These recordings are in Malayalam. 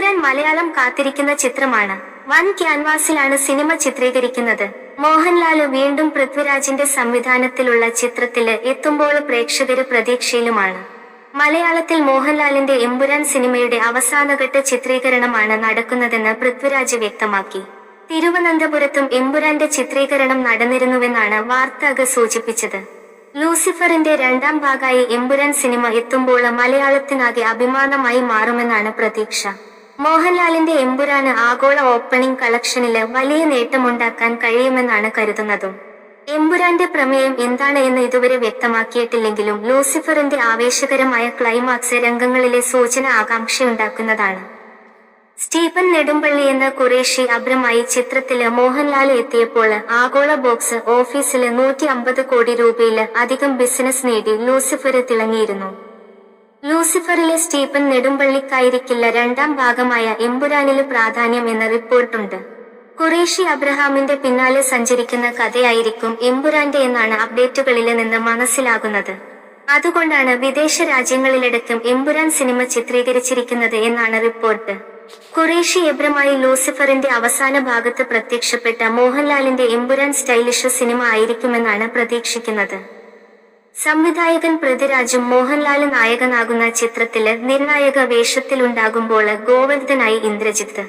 എമ്പുരാൻ മലയാളം കാത്തിരിക്കുന്ന ചിത്രമാണ്. വൻ ക്യാൻവാസിലാണ് സിനിമ ചിത്രീകരിക്കുന്നത്. മോഹൻലാല് വീണ്ടും പൃഥ്വിരാജിന്റെ സംവിധാനത്തിലുള്ള ചിത്രത്തില് എത്തുമ്പോൾ പ്രേക്ഷകര് പ്രതീക്ഷയിലുമാണ്. മലയാളത്തിൽ മോഹൻലാലിന്റെ എമ്പുരാൻ സിനിമയുടെ അവസാനഘട്ട ചിത്രീകരണമാണ് നടക്കുന്നതെന്ന് പൃഥ്വിരാജ് വ്യക്തമാക്കി. തിരുവനന്തപുരത്തും എമ്പുരാന്റെ ചിത്രീകരണം നടന്നിരുന്നുവെന്നാണ് വാർത്തകൾ സൂചിപ്പിച്ചത്. ലൂസിഫറിന്റെ രണ്ടാം ഭാഗമായി എമ്പുരാൻ സിനിമ എത്തുമ്പോൾ മലയാളത്തിനാകെ അഭിമാനമായി മാറുമെന്നാണ് പ്രതീക്ഷ. മോഹൻലാലിന്റെ എമ്പുരാന് ആഗോള ഓപ്പണിംഗ് കളക്ഷനില് വലിയ നേട്ടമുണ്ടാക്കാൻ കഴിയുമെന്നാണ് കരുതുന്നതും. എമ്പുരാന്റെ പ്രമേയം എന്താണ് എന്ന് ഇതുവരെ വ്യക്തമാക്കിയിട്ടില്ലെങ്കിലും ലൂസിഫറിന്റെ ആവേശകരമായ ക്ലൈമാക്സ് രംഗങ്ങളിലെ സൂചന ആകാംക്ഷയുണ്ടാക്കുന്നതാണ്. സ്റ്റീഫൻ നെടുമ്പള്ളി എന്ന ഖുറേഷി അബ്രമായി ചിത്രത്തില് മോഹൻലാല് എത്തിയപ്പോൾ ആഗോള ബോക്സ് ഓഫീസില് 150 കോടി രൂപയില് അധികം ബിസിനസ് നേടി ലൂസിഫര് തിളങ്ങിയിരുന്നു. ലൂസിഫറിലെ സ്റ്റീഫൻ നെടുമ്പള്ളിക്കായിരിക്കില്ല രണ്ടാം ഭാഗമായ എമ്പുരാനില് പ്രാധാന്യം എന്ന റിപ്പോർട്ടുണ്ട്. ഖുറേഷി അബ്രഹാമിന്റെ പിന്നാലെ സഞ്ചരിക്കുന്ന കഥയായിരിക്കും എമ്പുരാന്റെ എന്നാണ് അപ്ഡേറ്റുകളില് നിന്ന് മനസ്സിലാകുന്നത്. അതുകൊണ്ടാണ് വിദേശ രാജ്യങ്ങളിലടക്കം എമ്പുരാൻ സിനിമ ചിത്രീകരിച്ചിരിക്കുന്നത് എന്നാണ് റിപ്പോർട്ട്. ഖുറേഷി എബ്രമായി ലൂസിഫറിന്റെ അവസാന ഭാഗത്ത് പ്രത്യക്ഷപ്പെട്ട മോഹൻലാലിന്റെ എമ്പുരാൻ സ്റ്റൈലിഷ് സിനിമ ആയിരിക്കുമെന്നാണ് പ്രതീക്ഷിക്കുന്നത്. സംവിധായകൻ പൃഥ്വിരാജും മോഹൻലാല് നായകനാകുന്ന ചിത്രത്തില് നിർണായക വേഷത്തിലുണ്ടാകുമ്പോൾ ഗോവർദ്ധനായി ഇന്ദ്രജിത്ത്,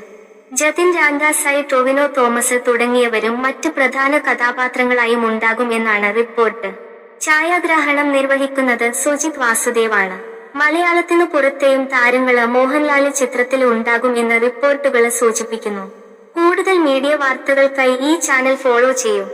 ജതിൻ രാംദാസായി ടൊവിനോ തോമസ് തുടങ്ങിയവരും മറ്റ് പ്രധാന കഥാപാത്രങ്ങളായും ഉണ്ടാകും എന്നാണ് റിപ്പോർട്ട്. ഛായാഗ്രാഹണം നിർവഹിക്കുന്നത് സുജിത് വാസുദേവാണ്. മലയാളത്തിനു പുറത്തെയും താരങ്ങള് മോഹൻലാല് ചിത്രത്തില് ഉണ്ടാകും എന്ന് റിപ്പോർട്ടുകള് സൂചിപ്പിക്കുന്നു. കൂടുതൽ മീഡിയ വാർത്തകൾക്കായി ഈ ചാനൽ ഫോളോ ചെയ്യൂ.